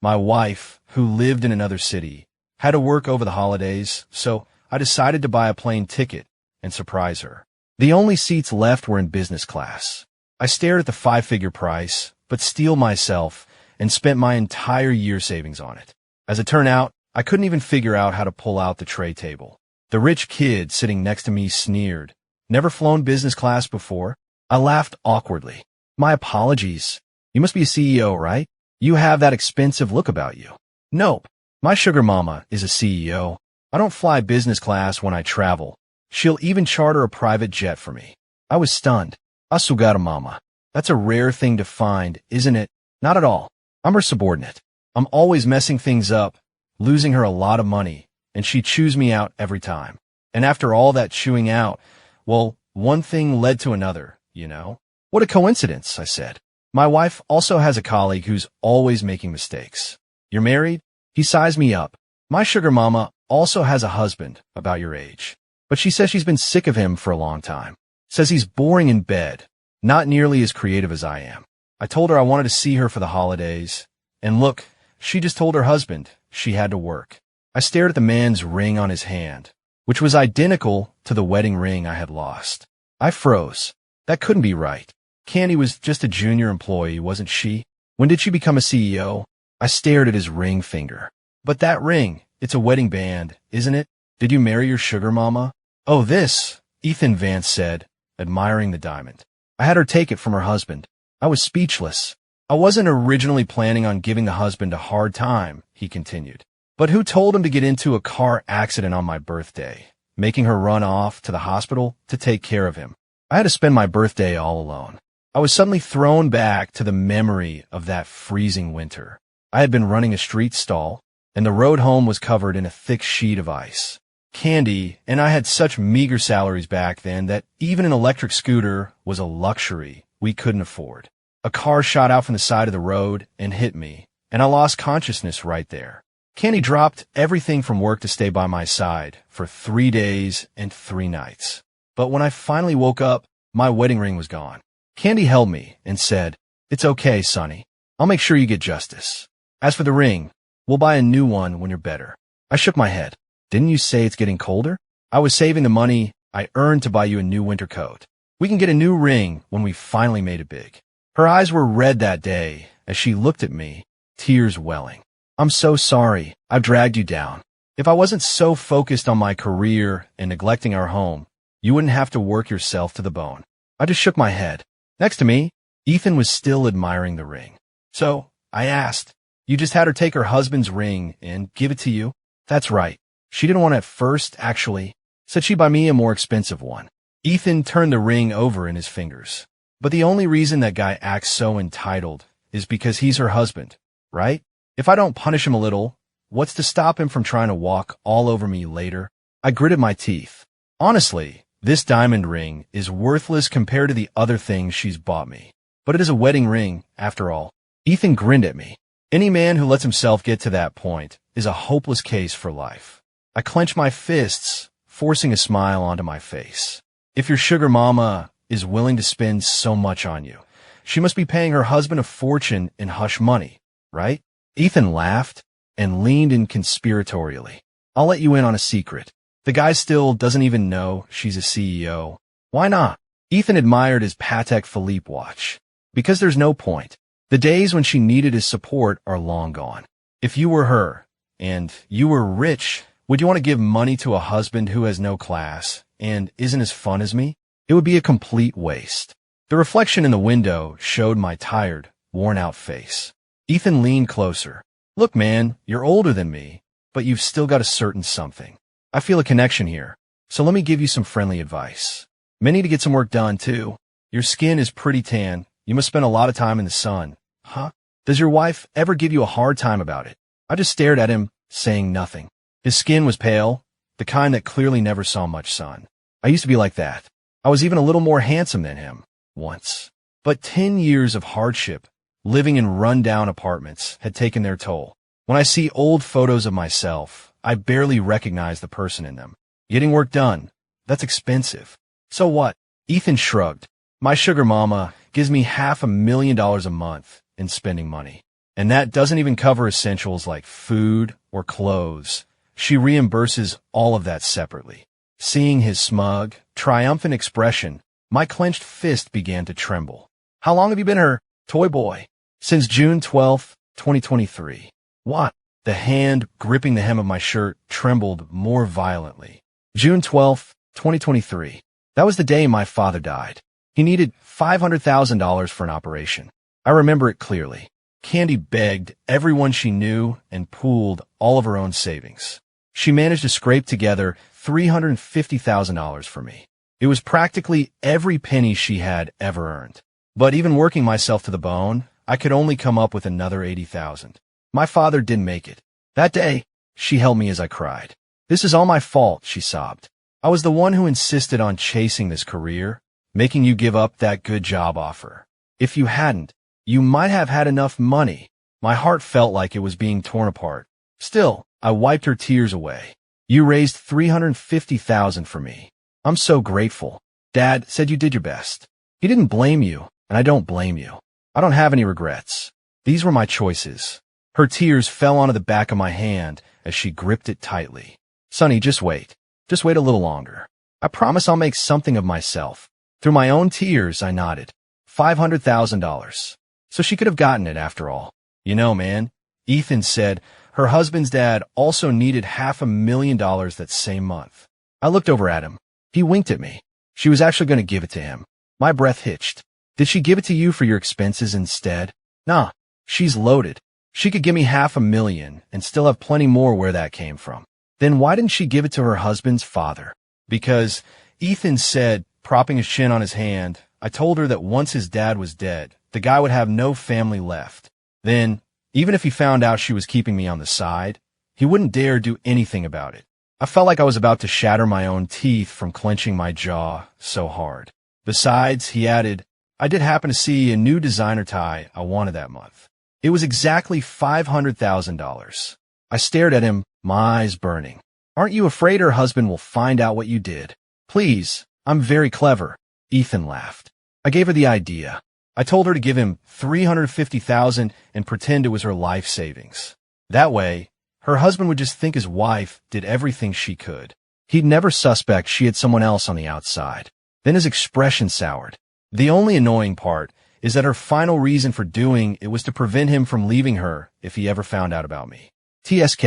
My wife, who lived in another city, had to work over the holidays, so I decided to buy a plane ticket and surprise her. The only seats left were in business class. I stared at the five-figure price, but steeled myself and spent my entire year savings on it. As it turned out, I couldn't even figure out how to pull out the tray table. The rich kid sitting next to me sneered. Never flown business class before? I laughed awkwardly. My apologies. You must be a CEO, right? You have that expensive look about you. Nope. My sugar mama is a CEO. I don't fly business class when I travel. She'll even charter a private jet for me. I was stunned. Asugara mama. That's a rare thing to find, isn't it? Not at all. I'm her subordinate. I'm always messing things up, losing her a lot of money, and she chews me out every time. And after all that chewing out, well, one thing led to another, you know? What a coincidence, I said. My wife also has a colleague who's always making mistakes. You're married? He sized me up. My sugar mama also has a husband about your age, but she says she's been sick of him for a long time. Says he's boring in bed, not nearly as creative as I am. I told her I wanted to see her for the holidays, and look, she just told her husband she had to work. I stared at the man's ring on his hand, which was identical to the wedding ring I had lost. I froze. That couldn't be right. Candy was just a junior employee, wasn't she? When did she become a CEO? I stared at his ring finger. But that ring, it's a wedding band, isn't it? Did you marry your sugar mama? Oh, this, Ethan Vance said, admiring the diamond. I had her take it from her husband. I was speechless. I wasn't originally planning on giving the husband a hard time, he continued. But who told him to get into a car accident on my birthday, making her run off to the hospital to take care of him? I had to spend my birthday all alone. I was suddenly thrown back to the memory of that freezing winter. I had been running a street stall, and the road home was covered in a thick sheet of ice. Candy and I had such meager salaries back then that even an electric scooter was a luxury we couldn't afford. A car shot out from the side of the road and hit me, and I lost consciousness right there. Candy dropped everything from work to stay by my side for 3 days and 3 nights. But when I finally woke up, my wedding ring was gone. Candy held me and said, "It's okay, Sonny. I'll make sure you get justice. As for the ring, we'll buy a new one when you're better." I shook my head. Didn't you say it's getting colder? I was saving the money I earned to buy you a new winter coat. We can get a new ring when we finally made it big. Her eyes were red that day as she looked at me, tears welling. I'm so sorry I've dragged you down. If I wasn't so focused on my career and neglecting our home, you wouldn't have to work yourself to the bone. I just shook my head. Next to me, Ethan was still admiring the ring. So, I asked, you just had her take her husband's ring and give it to you? That's right. She didn't want it at first, actually. Said she'd buy me a more expensive one. Ethan turned the ring over in his fingers. But the only reason that guy acts so entitled is because he's her husband, right? If I don't punish him a little, what's to stop him from trying to walk all over me later? I gritted my teeth. Honestly, this diamond ring is worthless compared to the other things she's bought me. But it is a wedding ring, after all. Ethan grinned at me. Any man who lets himself get to that point is a hopeless case for life. I clenched my fists, forcing a smile onto my face. If your sugar mama is willing to spend so much on you, she must be paying her husband a fortune in hush money, right? Ethan laughed and leaned in conspiratorially. I'll let you in on a secret. The guy still doesn't even know she's a CEO. Why not? Ethan admired his Patek Philippe watch. Because there's no point. The days when she needed his support are long gone. If you were her, and you were rich, would you want to give money to a husband who has no class and isn't as fun as me? It would be a complete waste. The reflection in the window showed my tired, worn-out face. Ethan leaned closer. Look, man, you're older than me, but you've still got a certain something. I feel a connection here, so let me give you some friendly advice. Men need to get some work done, too. Your skin is pretty tan. You must spend a lot of time in the sun. Huh? Does your wife ever give you a hard time about it? I just stared at him, saying nothing. His skin was pale, the kind that clearly never saw much sun. I used to be like that. I was even a little more handsome than him, once. But 10 years of hardship, living in run-down apartments, had taken their toll. When I see old photos of myself, I barely recognize the person in them. Getting work done, that's expensive. So what? Ethan shrugged. My sugar mama gives me $500,000 a month in spending money. And that doesn't even cover essentials like food or clothes. She reimburses all of that separately. Seeing his smug, triumphant expression, my clenched fist began to tremble. How long have you been her toy boy? Since June 12th, 2023. What? The hand gripping the hem of my shirt trembled more violently. June 12th, 2023. That was the day my father died. He needed $500,000 for an operation. I remember it clearly. Candy begged everyone she knew and pooled all of her own savings. She managed to scrape together $350,000 for me. It was practically every penny she had ever earned. But even working myself to the bone, I could only come up with another $80,000. My father didn't make it. That day, she held me as I cried. This is all my fault, she sobbed. I was the one who insisted on chasing this career, making you give up that good job offer. If you hadn't, you might have had enough money. My heart felt like it was being torn apart. Still, I wiped her tears away. You raised $350,000 for me. I'm so grateful. Dad said you did your best. He didn't blame you, and I don't blame you. I don't have any regrets. These were my choices. Her tears fell onto the back of my hand as she gripped it tightly. Sonny, just wait. Just wait a little longer. I promise I'll make something of myself. Through my own tears, I nodded. $500,000. So she could have gotten it after all. You know, man, Ethan said her husband's dad also needed $500,000 that same month. I looked over at him. He winked at me. She was actually going to give it to him. My breath hitched. Did she give it to you for your expenses instead? Nah, she's loaded. She could give me $500,000 and still have plenty more where that came from. Then why didn't she give it to her husband's father? Because Ethan said, propping his chin on his hand, I told her that once his dad was dead, the guy would have no family left. Then, even if he found out she was keeping me on the side, he wouldn't dare do anything about it. I felt like I was about to shatter my own teeth from clenching my jaw so hard. Besides, he added, I did happen to see a new designer tie I wanted that month. It was exactly $500,000. I stared at him, my eyes burning. Aren't you afraid her husband will find out what you did? Please, I'm very clever. Ethan laughed. I gave her the idea. I told her to give him $350,000 and pretend it was her life savings. That way, her husband would just think his wife did everything she could. He'd never suspect she had someone else on the outside. Then his expression soured. The only annoying part is that her final reason for doing it was to prevent him from leaving her if he ever found out about me. TSK.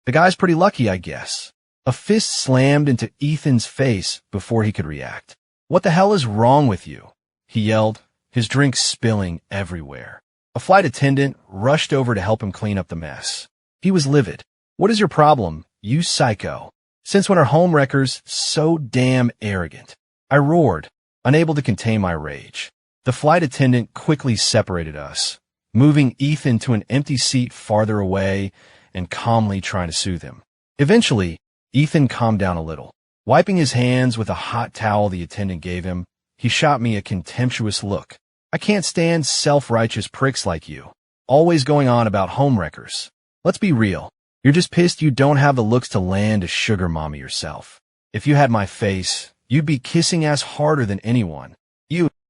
The guy's pretty lucky, I guess. A fist slammed into Ethan's face before he could react. What the hell is wrong with you? He yelled, his drink spilling everywhere. A flight attendant rushed over to help him clean up the mess. He was livid. What is your problem, you psycho? Since when are homewreckers so damn arrogant? I roared, unable to contain my rage. The flight attendant quickly separated us, moving Ethan to an empty seat farther away and calmly trying to soothe him. Eventually, Ethan calmed down a little. Wiping his hands with a hot towel the attendant gave him, he shot me a contemptuous look. I can't stand self-righteous pricks like you, always going on about homewreckers. Let's be real. You're just pissed you don't have the looks to land a sugar mommy yourself. If you had my face, you'd be kissing ass harder than anyone.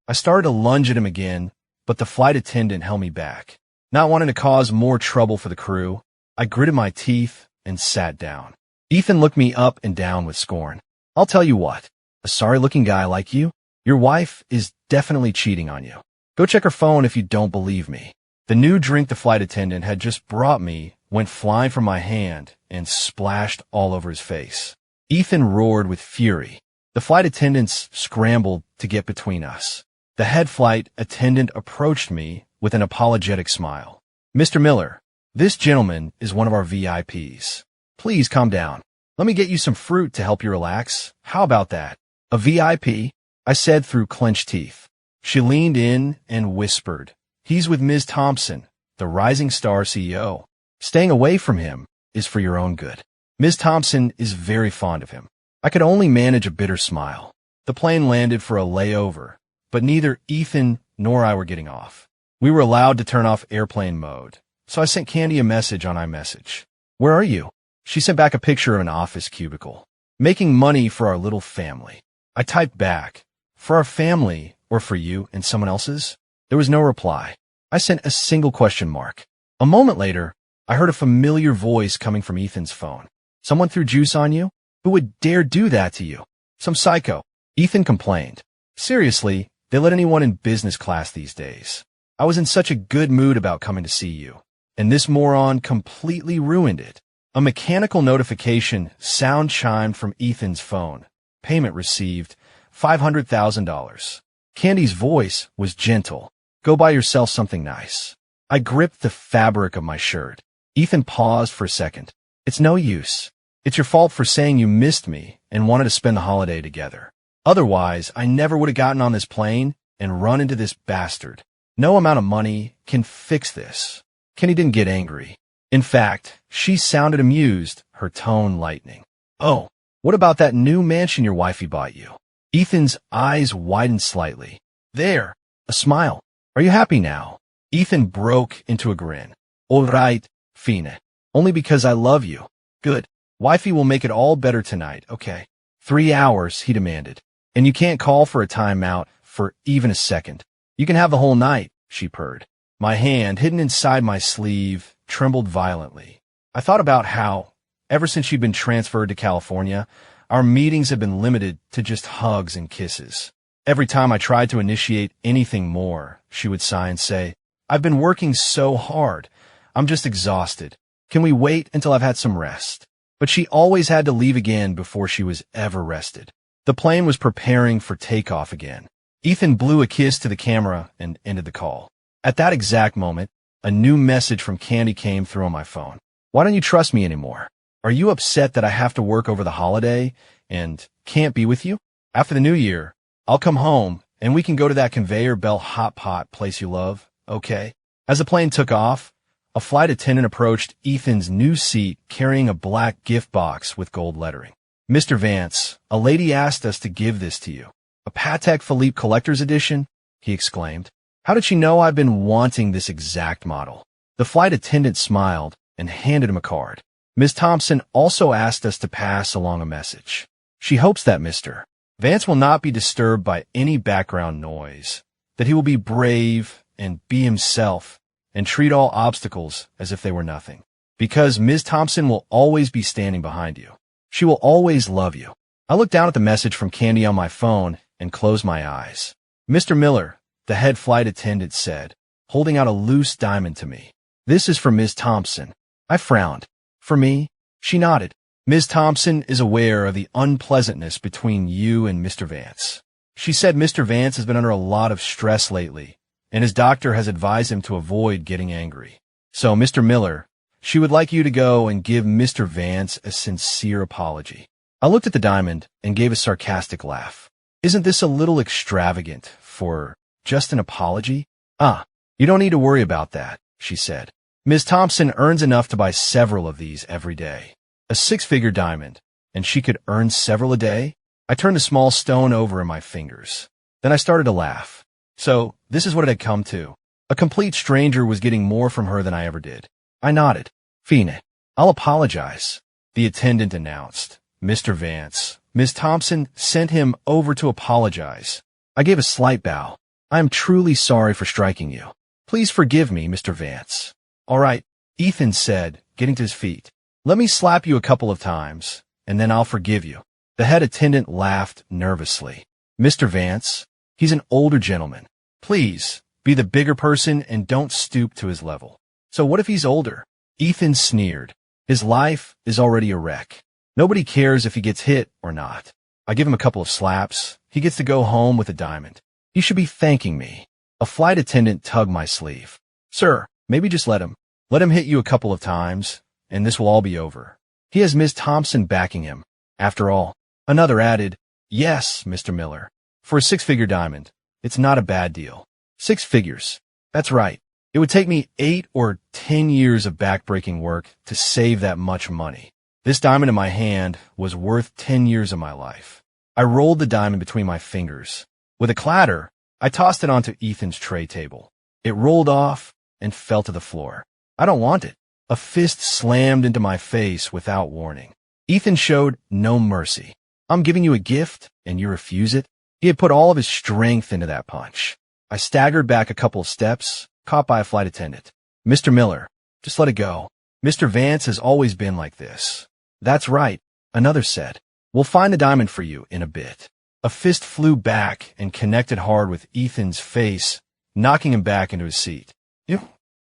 I started to lunge at him again, but the flight attendant held me back. Not wanting to cause more trouble for the crew, I gritted my teeth and sat down. Ethan looked me up and down with scorn. I'll tell you what, a sorry-looking guy like you, your wife is definitely cheating on you. Go check her phone if you don't believe me. The new drink the flight attendant had just brought me went flying from my hand and splashed all over his face. Ethan roared with fury. The flight attendants scrambled to get between us. The head flight attendant approached me with an apologetic smile. Mr. Miller, this gentleman is one of our VIPs. Please calm down. Let me get you some fruit to help you relax. How about that? A VIP? I said through clenched teeth. She leaned in and whispered, he's with Ms. Thompson, the rising star CEO. Staying away from him is for your own good. Ms. Thompson is very fond of him. I could only manage a bitter smile. The plane landed for a layover, but neither Ethan nor I were getting off. We were allowed to turn off airplane mode, so I sent Candy a message on iMessage. Where are you? She sent back a picture of an office cubicle. Making money for our little family. I typed back, for our family or for you and someone else's? There was no reply. I sent a single question mark. A moment later, I heard a familiar voice coming from Ethan's phone. Someone threw juice on you? Who would dare do that to you? Some psycho. Ethan complained. Seriously, they let anyone in business class these days. I was in such a good mood about coming to see you, and this moron completely ruined it. A mechanical notification sound chimed from Ethan's phone. Payment received, $500,000. Candy's voice was gentle. Go buy yourself something nice. I gripped the fabric of my shirt. Ethan paused for a second. It's no use. It's your fault for saying you missed me and wanted to spend the holiday together. Otherwise, I never would have gotten on this plane and run into this bastard. No amount of money can fix this. Kenny didn't get angry. In fact, she sounded amused, her tone lightening. Oh, what about that new mansion your wifey bought you? Ethan's eyes widened slightly. There, a smile. Are you happy now? Ethan broke into a grin. All right, Fine. Only because I love you. Good. Wifey will make it all better tonight, okay? 3 hours, he demanded. And you can't call for a timeout for even a second. You can have the whole night, she purred. My hand, hidden inside my sleeve, trembled violently. I thought about how, ever since she'd been transferred to California, our meetings had been limited to just hugs and kisses. Every time I tried to initiate anything more, she would sigh and say, I've been working so hard. I'm just exhausted. Can we wait until I've had some rest? But she always had to leave again before she was ever rested. The plane was preparing for takeoff again. Ethan blew a kiss to the camera and ended the call. At that exact moment, a new message from Candy came through on my phone. Why don't you trust me anymore? Are you upset that I have to work over the holiday and can't be with you? After the new year, I'll come home and we can go to that conveyor belt hot pot place you love, okay? As the plane took off, a flight attendant approached Ethan's new seat carrying a black gift box with gold lettering. Mr. Vance, a lady asked us to give this to you. A Patek Philippe Collector's Edition? He exclaimed. How did she know I've been wanting this exact model? The flight attendant smiled and handed him a card. Ms. Thompson also asked us to pass along a message. She hopes that Mr. Vance will not be disturbed by any background noise, that he will be brave and be himself and treat all obstacles as if they were nothing. Because Ms. Thompson will always be standing behind you. She will always love you. I looked down at the message from Candy on my phone and closed my eyes. Mr. Miller, the head flight attendant said, holding out a loose diamond to me. This is for Ms. Thompson. I frowned. For me? She nodded. Ms. Thompson is aware of the unpleasantness between you and Mr. Vance. She said Mr. Vance has been under a lot of stress lately, and his doctor has advised him to avoid getting angry. So, Mr. Miller, she would like you to go and give Mr. Vance a sincere apology. I looked at the diamond and gave a sarcastic laugh. Isn't this a little extravagant for just an apology? You don't need to worry about that, she said. Ms. Thompson earns enough to buy several of these every day. A 6-figure diamond, and she could earn several a day? I turned the small stone over in my fingers. Then I started to laugh. So, this is what it had come to. A complete stranger was getting more from her than I ever did. I nodded. Fine. I'll apologize, the attendant announced. Mr. Vance. Ms. Thompson sent him over to apologize. I gave a slight bow. I am truly sorry for striking you. Please forgive me, Mr. Vance. All right, Ethan said, getting to his feet. Let me slap you a couple of times, and then I'll forgive you. The head attendant laughed nervously. Mr. Vance, he's an older gentleman. Please, be the bigger person and don't stoop to his level. So what if he's older? Ethan sneered. His life is already a wreck. Nobody cares if he gets hit or not. I give him a couple of slaps. He gets to go home with a diamond. He should be thanking me. A flight attendant tugged my sleeve. Sir, maybe just let him. Let him hit you a couple of times, and this will all be over. He has Miss Thompson backing him. After all, another added, yes, Mr. Miller. For a 6-figure diamond, it's not a bad deal. 6 figures. That's right. It would take me 8 or 10 years of backbreaking work to save that much money. This diamond in my hand was worth 10 years of my life. I rolled the diamond between my fingers. With a clatter, I tossed it onto Ethan's tray table. It rolled off and fell to the floor. I don't want it. A fist slammed into my face without warning. Ethan showed no mercy. I'm giving you a gift, and you refuse it? He had put all of his strength into that punch. I staggered back a couple of steps, caught by a flight attendant. Mr. Miller, Just let it go. Mr. Vance has always been like this. That's right, another said. We'll find the diamond for you in a bit. A fist flew back and connected hard with Ethan's face, knocking him back into his seat.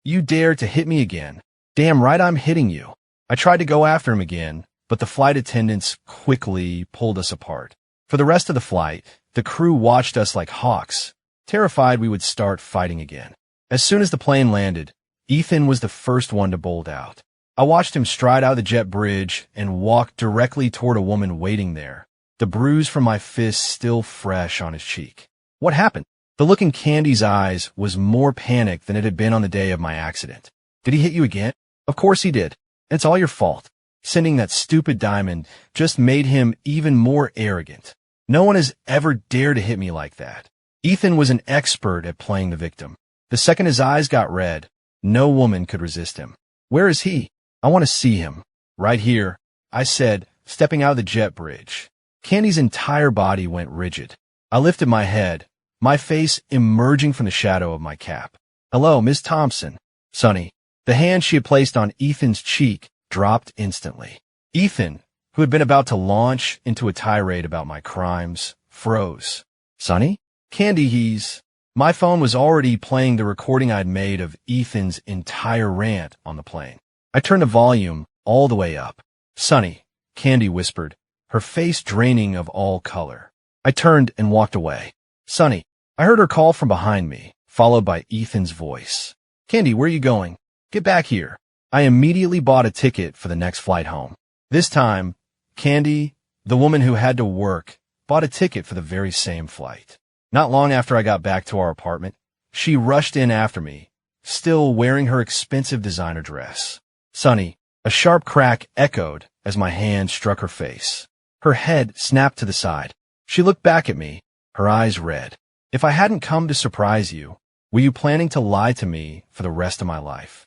You dared to hit me again. Damn right I'm hitting you. I tried to go after him again, but the flight attendants quickly pulled us apart. For the rest of the flight, the crew watched us like hawks, terrified we would start fighting again. As soon as the plane landed, Ethan was the first one to bolt out. I watched him stride out of the jet bridge and walk directly toward a woman waiting there, the bruise from my fist still fresh on his cheek. What happened? The look in Candy's eyes was more panic than it had been on the day of my accident. Did he hit you again? Of course he did. It's all your fault. Sending that stupid diamond just made him even more arrogant. No one has ever dared to hit me like that. Ethan was an expert at playing the victim. The second his eyes got red, no woman could resist him. Where is he? I want to see him. Right here, I said, stepping out of the jet bridge. Candy's entire body went rigid. I lifted my head, my face emerging from the shadow of my cap. Hello, Miss Thompson. Sonny. The hand she had placed on Ethan's cheek dropped instantly. Ethan, who had been about to launch into a tirade about my crimes, froze. Sonny? Candy, My phone was already playing the recording I'd made of Ethan's entire rant on the plane. I turned the volume all the way up. Sonny, Candy whispered, her face draining of all color. I turned and walked away. Sonny, I heard her call from behind me, followed by Ethan's voice. Candy, where are you going? Get back here. I immediately bought a ticket for the next flight home. This time, Candy, the woman who had to work, bought a ticket for the very same flight. Not long after I got back to our apartment, she rushed in after me, still wearing her expensive designer dress. Sonny, a sharp crack echoed as my hand struck her face. Her head snapped to the side. She looked back at me, her eyes red. If I hadn't come to surprise you, were you planning to lie to me for the rest of my life?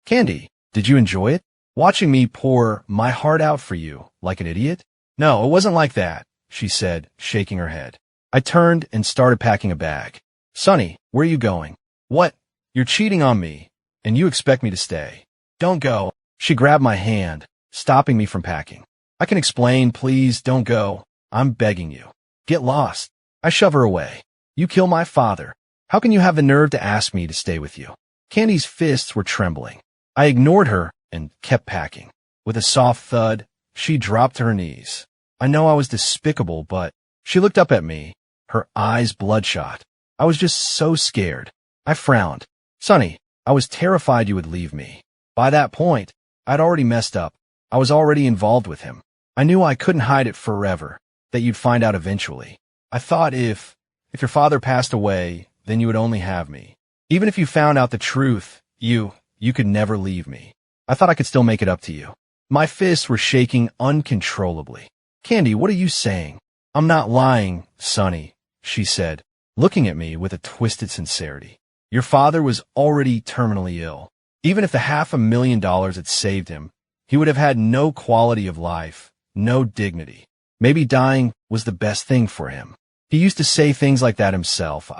Candy, did you enjoy it? Watching me pour my heart out for you like an idiot? No, it wasn't like that, she said, shaking her head. I turned and started packing a bag. Sonny, where are you going? What? You're cheating on me, and you expect me to stay. Don't go. She grabbed my hand, stopping me from packing. I can explain, please don't go. I'm begging you. Get lost. I shove her away. You kill my father. How can you have the nerve to ask me to stay with you? Candy's fists were trembling. I ignored her and kept packing. With a soft thud, she dropped to her knees. I know I was despicable, but she looked up at me, her eyes bloodshot. I was just so scared. I frowned. Sonny, I was terrified you would leave me. By that point, I'd already messed up. I was already involved with him. I knew I couldn't hide it forever, that you'd find out eventually. I thought if your father passed away, then you would only have me. Even if you found out the truth, you could never leave me. I thought I could still make it up to you. My fists were shaking uncontrollably. Candy, what are you saying? I'm not lying, Sonny, she said, looking at me with a twisted sincerity. Your father was already terminally ill. Even if the $500,000 had saved him, he would have had no quality of life, no dignity. Maybe dying was the best thing for him. He used to say things like that himself.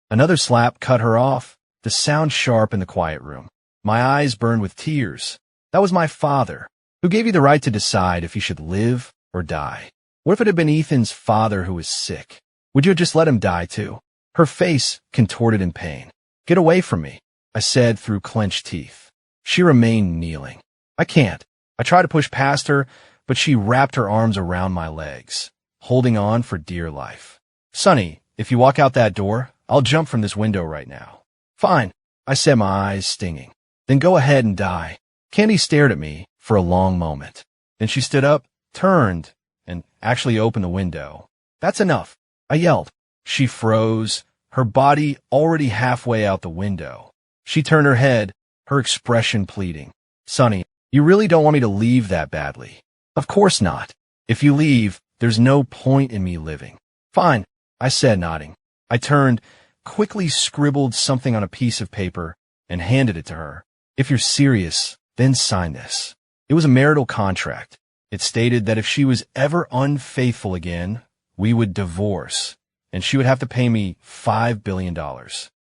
Another slap cut her off, the sound sharp in the quiet room. My eyes burned with tears. That was my father, who gave you the right to decide if he should live or die. What if it had been Ethan's father who was sick? Would you have just let him die too? Her face contorted in pain. Get away from me, I said through clenched teeth. She remained kneeling. I can't. I tried to push past her, but she wrapped her arms around my legs, holding on for dear life. Sonny, if you walk out that door, I'll jump from this window right now. Fine, I said, my eyes stinging. Then go ahead and die. Candy stared at me for a long moment. Then she stood up, turned, and actually opened the window. That's enough, I yelled. She froze, her body already halfway out the window. She turned her head, her expression pleading. Sonny, you really don't want me to leave that badly? Of course not. If you leave, there's no point in me living. Fine, I said, nodding. I turned, quickly scribbled something on a piece of paper, and handed it to her. If you're serious, then sign this. It was a marital contract. It stated that if she was ever unfaithful again, we would divorce, and she would have to pay me $5 billion.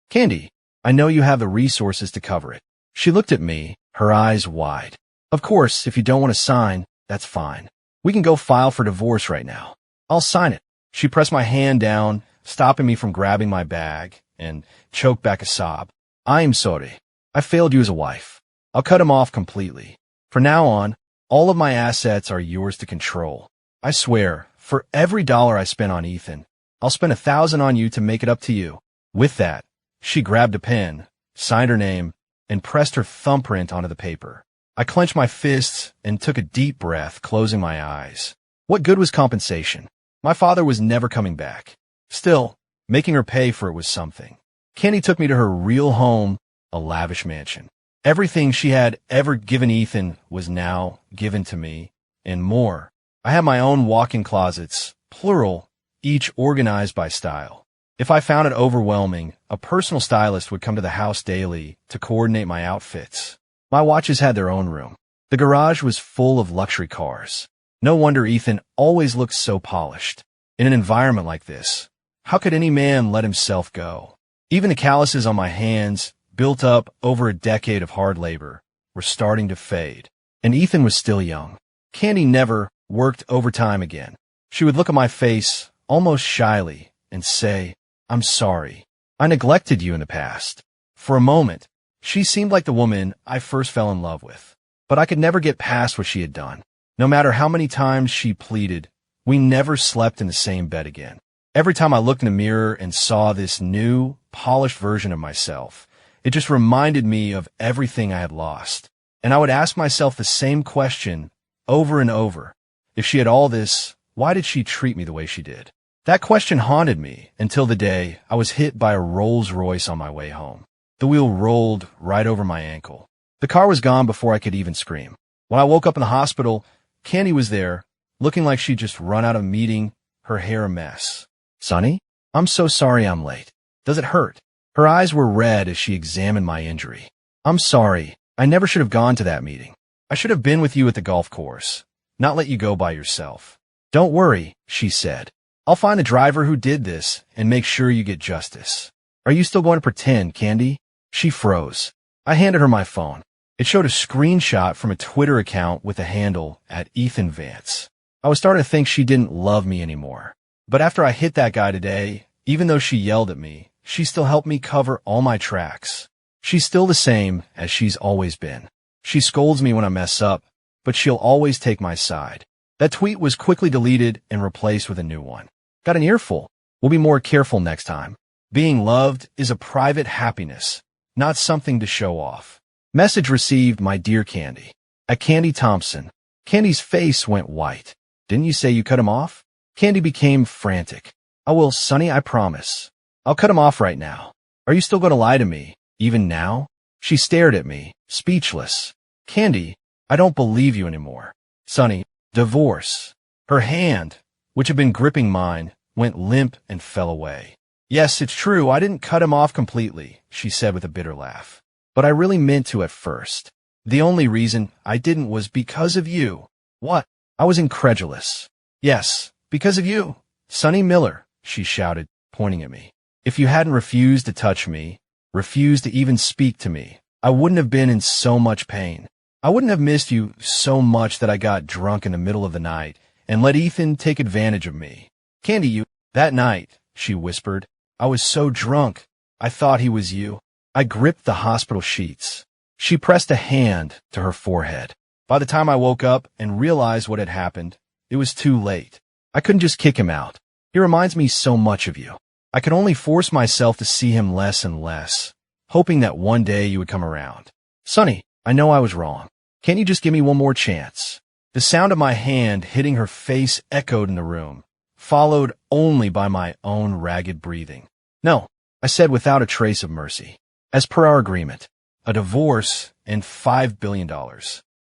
Candy, I know you have the resources to cover it. She looked at me, her eyes wide. Of course, if you don't want to sign, that's fine. We can go file for divorce right now. I'll sign it. She pressed my hand down, stopping me from grabbing my bag, and choked back a sob. I'm sorry. I failed you as a wife. I'll cut him off completely. From now on, all of my assets are yours to control. I swear, for every dollar I spend on Ethan, I'll spend 1,000 on you to make it up to you. With that, she grabbed a pen, signed her name, and pressed her thumbprint onto the paper. I clenched my fists and took a deep breath, closing my eyes. What good was compensation? My father was never coming back. Still, making her pay for it was something. Candy took me to her real home, a lavish mansion. Everything she had ever given Ethan was now given to me, and more. I had my own walk-in closets, plural, each organized by style. If I found it overwhelming, a personal stylist would come to the house daily to coordinate my outfits. My watches had their own room. The garage was full of luxury cars. No wonder Ethan always looked so polished. In an environment like this, how could any man let himself go? Even the calluses on my hands, built up over a decade of hard labor, were starting to fade. And Ethan was still young. Candy never worked overtime again. She would look at my face, almost shyly, and say, I'm sorry. I neglected you in the past. For a moment, she seemed like the woman I first fell in love with. But I could never get past what she had done. No matter how many times she pleaded, we never slept in the same bed again. Every time I looked in the mirror and saw this new, polished version of myself, it just reminded me of everything I had lost. And I would ask myself the same question over and over. If she had all this, why did she treat me the way she did? That question haunted me until the day I was hit by a Rolls Royce on my way home. The wheel rolled right over my ankle. The car was gone before I could even scream. When I woke up in the hospital, Candy was there, looking like she'd just run out of a meeting, her hair a mess. Sonny, I'm so sorry I'm late. Does it hurt? Her eyes were red as she examined my injury. I'm sorry. I never should have gone to that meeting. I should have been with you at the golf course, not let you go by yourself. Don't worry, she said. I'll find the driver who did this and make sure you get justice. Are you still going to pretend, Candy? She froze. I handed her my phone. It showed a screenshot from a Twitter account with the handle @EthanVance. I was starting to think she didn't love me anymore. But after I hit that guy today, even though she yelled at me, she still helped me cover all my tracks. She's still the same as she's always been. She scolds me when I mess up, but she'll always take my side. That tweet was quickly deleted and replaced with a new one. Got an earful. We'll be more careful next time. Being loved is a private happiness, not something to show off. Message received, my dear Candy. At Candy Thompson. Candy's face went white. Didn't you say you cut him off? Candy became frantic. I will, Sonny, I promise. I'll cut him off right now. Are you still going to lie to me, even now? She stared at me, speechless. Candy, I don't believe you anymore. Sonny, divorce. Her hand, which had been gripping mine, went limp and fell away. Yes, it's true, I didn't cut him off completely, she said with a bitter laugh. But I really meant to at first. The only reason I didn't was because of you. What? I was incredulous. Yes, because of you. Sonny Miller, she shouted, pointing at me. If you hadn't refused to touch me, refused to even speak to me, I wouldn't have been in so much pain. I wouldn't have missed you so much that I got drunk in the middle of the night and let Ethan take advantage of me. Candy, that night, she whispered, I was so drunk, I thought he was you. I gripped the hospital sheets. She pressed a hand to her forehead. By the time I woke up and realized what had happened, it was too late. I couldn't just kick him out. He reminds me so much of you. I could only force myself to see him less and less, hoping that one day you would come around. Sonny, I know I was wrong. Can't you just give me one more chance? The sound of my hand hitting her face echoed in the room, followed only by my own ragged breathing. No, I said without a trace of mercy. As per our agreement, a divorce and $5 billion.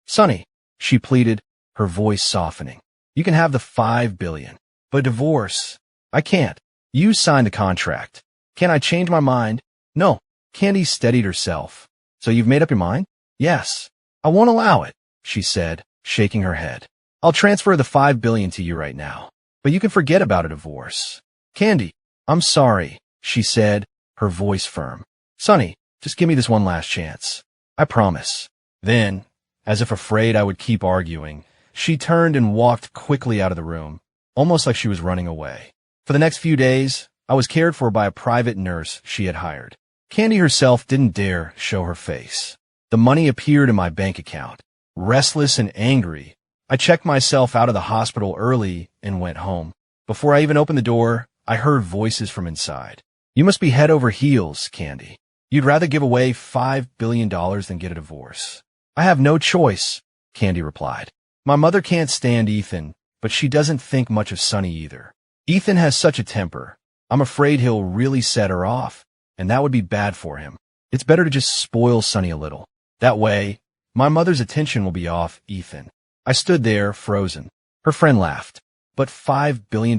Sonny, she pleaded, her voice softening. You can have the $5 billion, but divorce, I can't. You signed the contract. Can I change my mind? No. Candy steadied herself. So you've made up your mind? Yes. I won't allow it, she said, shaking her head. I'll transfer the $5 billion to you right now, but you can forget about a divorce. Candy, I'm sorry, she said, her voice firm. Sonny, just give me this one last chance. I promise. Then, as if afraid I would keep arguing, she turned and walked quickly out of the room, almost like she was running away. For the next few days, I was cared for by a private nurse she had hired. Candy herself didn't dare show her face. The money appeared in my bank account. Restless and angry, I checked myself out of the hospital early and went home. Before I even opened the door, I heard voices from inside. You must be head over heels, Candy. You'd rather give away $5 billion than get a divorce. I have no choice, Candy replied. My mother can't stand Ethan, but she doesn't think much of Sonny either. Ethan has such a temper. I'm afraid he'll really set her off, and that would be bad for him. It's better to just spoil Sonny a little. That way, my mother's attention will be off Ethan. I stood there, frozen. Her friend laughed. But $5 billion?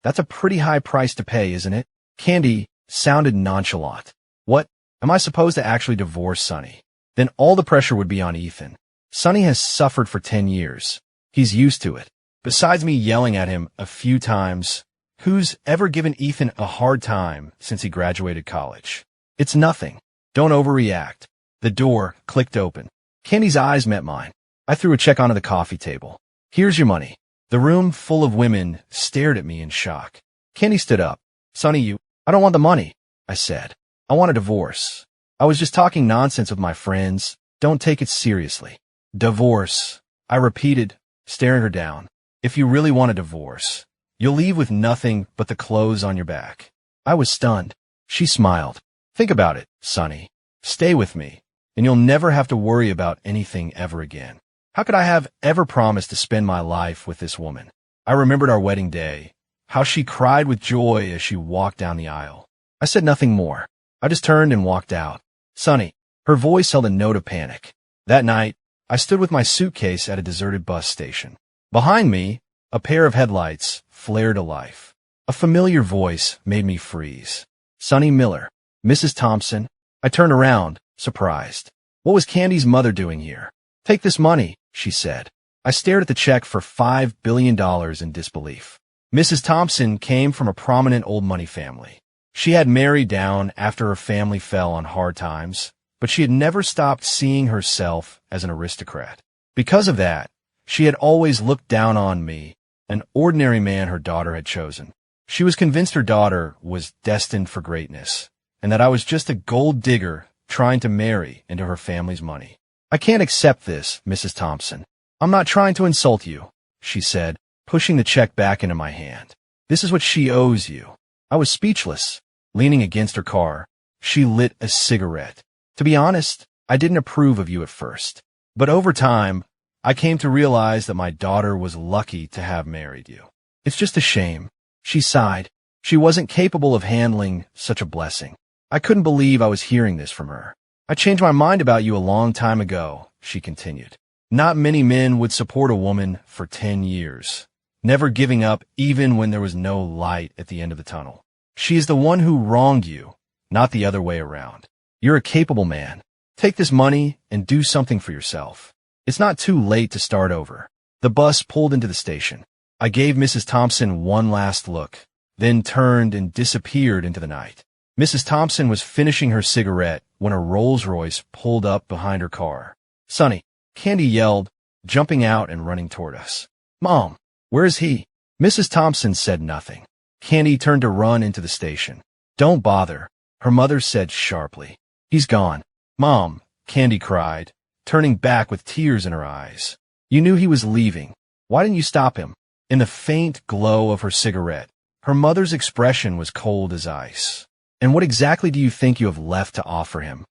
That's a pretty high price to pay, isn't it? Candy sounded nonchalant. What? Am I supposed to actually divorce Sonny? Then all the pressure would be on Ethan. Sonny has suffered for 10 years. He's used to it. Besides me yelling at him a few times, who's ever given Ethan a hard time since he graduated college? It's nothing. Don't overreact. The door clicked open. Candy's eyes met mine. I threw a check onto the coffee table. Here's your money. The room full of women stared at me in shock. Candy stood up. Sonny, I don't want the money, I said. I want a divorce. I was just talking nonsense with my friends. Don't take it seriously. Divorce, I repeated, staring her down. If you really want a divorce, you'll leave with nothing but the clothes on your back. I was stunned. She smiled. Think about it, Sonny. Stay with me, and you'll never have to worry about anything ever again. How could I have ever promised to spend my life with this woman? I remembered our wedding day, how she cried with joy as she walked down the aisle. I said nothing more. I just turned and walked out. Sonny, her voice held a note of panic. That night, I stood with my suitcase at a deserted bus station. Behind me, a pair of headlights flared to life. A familiar voice made me freeze. Sonny Miller, Mrs. Thompson. I turned around, surprised. What was Candy's mother doing here? Take this money, she said. I stared at the check for $5 billion in disbelief. Mrs. Thompson came from a prominent old money family. She had married down after her family fell on hard times, but she had never stopped seeing herself as an aristocrat. Because of that, she had always looked down on me, an ordinary man her daughter had chosen. She was convinced her daughter was destined for greatness, and that I was just a gold digger trying to marry into her family's money. I can't accept this, Mrs. Thompson. I'm not trying to insult you, she said, pushing the check back into my hand. This is what she owes you. I was speechless. Leaning against her car, she lit a cigarette. To be honest, I didn't approve of you at first. But over time, I came to realize that my daughter was lucky to have married you. It's just a shame. She sighed. She wasn't capable of handling such a blessing. I couldn't believe I was hearing this from her. I changed my mind about you a long time ago, she continued. Not many men would support a woman for 10 years, never giving up even when there was no light at the end of the tunnel. She is the one who wronged you, not the other way around. You're a capable man. Take this money and do something for yourself. It's not too late to start over. The bus pulled into the station. I gave Mrs. Thompson one last look, then turned and disappeared into the night. Mrs. Thompson was finishing her cigarette when a Rolls-Royce pulled up behind her car. Sonny, Candy yelled, jumping out and running toward us. Mom, where is he? Mrs. Thompson said nothing. Candy turned to run into the station. Don't bother, her mother said sharply. He's gone. Mom, Candy cried, turning back with tears in her eyes. You knew he was leaving. Why didn't you stop him? In the faint glow of her cigarette, her mother's expression was cold as ice. And what exactly do you think you have left to offer him?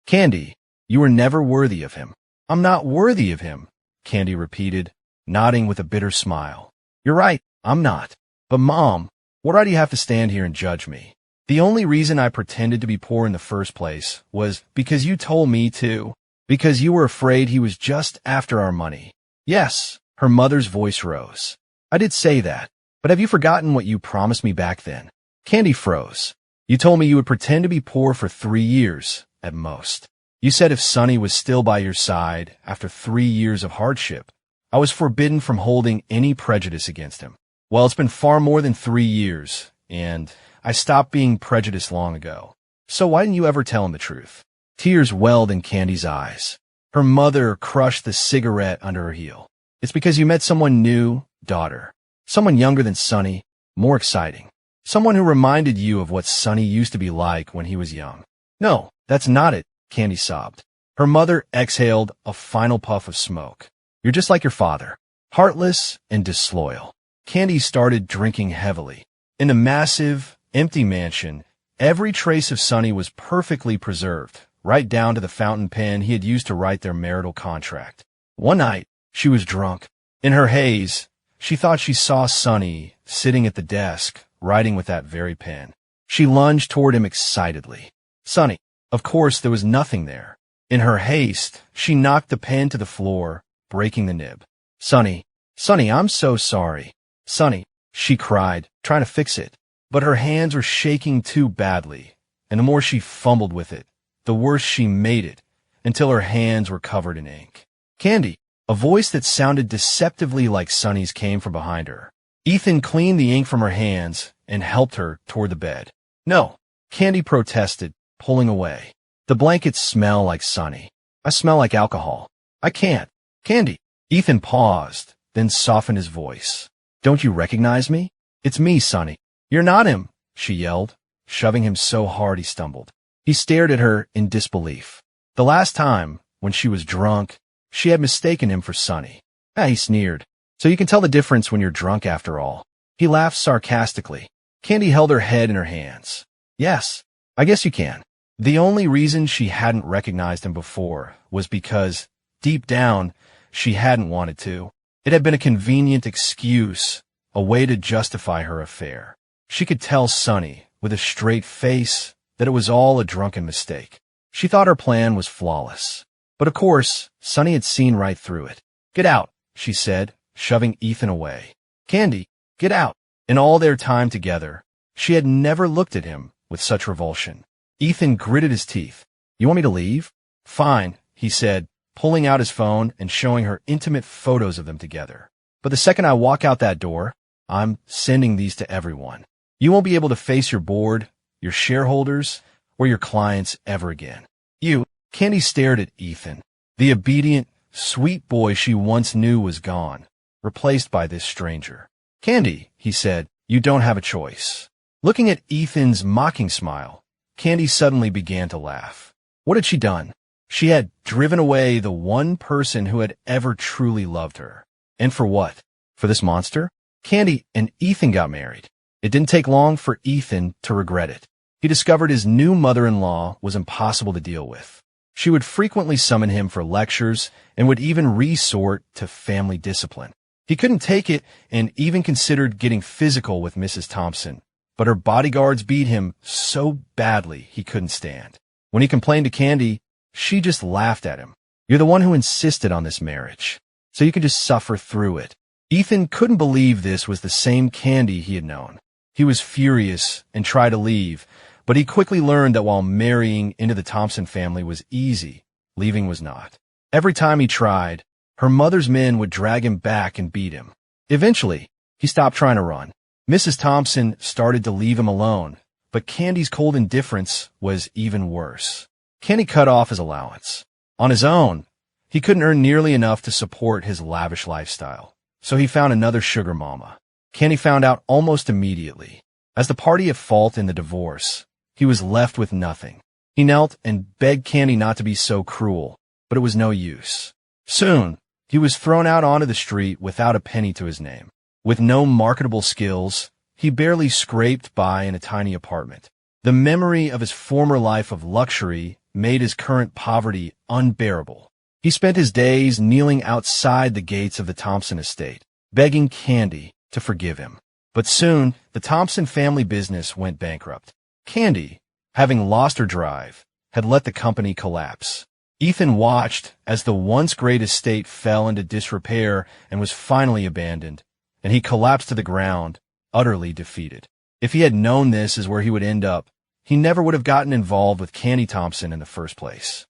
Candy, you were never worthy of him. I'm not worthy of him, Candy repeated, nodding with a bitter smile. You're right, I'm not. But Mom, what right do you have to stand here and judge me? The only reason I pretended to be poor in the first place was because you told me to. Because you were afraid he was just after our money. Yes, her mother's voice rose. I did say that, but have you forgotten what you promised me back then? Candy froze. You told me you would pretend to be poor for 3 years, at most. You said if Sonny was still by your side after 3 years of hardship, I was forbidden from holding any prejudice against him. Well, it's been far more than 3 years, and I stopped being prejudiced long ago. So why didn't you ever tell him the truth? Tears welled in Candy's eyes. Her mother crushed the cigarette under her heel. It's because you met someone new, daughter. Someone younger than Sonny, more exciting. Someone who reminded you of what Sonny used to be like when he was young. No, that's not it, Candy sobbed. Her mother exhaled a final puff of smoke. You're just like your father, heartless and disloyal. Candy started drinking heavily. In the massive, empty mansion, every trace of Sonny was perfectly preserved, right down to the fountain pen he had used to write their marital contract. One night, she was drunk. In her haze, she thought she saw Sonny sitting at the desk, writing with that very pen. She lunged toward him excitedly. Sonny. Of course, there was nothing there. In her haste, she knocked the pen to the floor, breaking the nib. Sonny, I'm so sorry. Sonny, she cried, trying to fix it. But her hands were shaking too badly, and the more she fumbled with it, the worse she made it, until her hands were covered in ink. Candy, a voice that sounded deceptively like Sonny's came from behind her. Ethan cleaned the ink from her hands and helped her toward the bed. No, Candy protested, pulling away. The blankets smell like Sonny. I smell like alcohol. I can't. Candy. Ethan paused, then softened his voice. Don't you recognize me? It's me, Sonny. You're not him, she yelled, shoving him so hard he stumbled. He stared at her in disbelief. The last time, when she was drunk, she had mistaken him for Sonny. He sneered. So you can tell the difference when you're drunk after all. He laughed sarcastically. Candy held her head in her hands. Yes, I guess you can. The only reason she hadn't recognized him before was because, deep down, she hadn't wanted to. It had been a convenient excuse, a way to justify her affair. She could tell Sonny, with a straight face, that it was all a drunken mistake. She thought her plan was flawless. But of course, Sonny had seen right through it. Get out, she said, shoving Ethan away. Candy, get out. In all their time together, she had never looked at him with such revulsion. Ethan gritted his teeth. You want me to leave? Fine, he said, pulling out his phone and showing her intimate photos of them together. But the second I walk out that door, I'm sending these to everyone. You won't be able to face your board, your shareholders, or your clients ever again. Candy stared at Ethan. The obedient, sweet boy she once knew was gone, replaced by this stranger. Candy, he said, you don't have a choice. Looking at Ethan's mocking smile, Candy suddenly began to laugh. What had she done? She had driven away the one person who had ever truly loved her. And for what? For this monster? Candy and Ethan got married. It didn't take long for Ethan to regret it. He discovered his new mother-in-law was impossible to deal with. She would frequently summon him for lectures and would even resort to family discipline. He couldn't take it and even considered getting physical with Mrs. Thompson, but her bodyguards beat him so badly he couldn't stand. When he complained to Candy, she just laughed at him. You're the one who insisted on this marriage, so you can just suffer through it. Ethan couldn't believe this was the same Candy he had known. He was furious and tried to leave, but he quickly learned that while marrying into the Thompson family was easy, leaving was not. Every time he tried, her mother's men would drag him back and beat him. Eventually, he stopped trying to run. Mrs. Thompson started to leave him alone, but Candy's cold indifference was even worse. Candy cut off his allowance. On his own, he couldn't earn nearly enough to support his lavish lifestyle, so he found another sugar mama. Candy found out almost immediately. As the party at fault in the divorce, he was left with nothing. He knelt and begged Candy not to be so cruel, but it was no use. Soon, he was thrown out onto the street without a penny to his name. With no marketable skills, he barely scraped by in a tiny apartment. The memory of his former life of luxury made his current poverty unbearable. He spent his days kneeling outside the gates of the Thompson estate, begging Candy to forgive him. But soon, the Thompson family business went bankrupt. Candy, having lost her drive, had let the company collapse. Ethan watched as the once great estate fell into disrepair and was finally abandoned, and he collapsed to the ground, utterly defeated. If he had known this is where he would end up, he never would have gotten involved with Candy Thompson in the first place.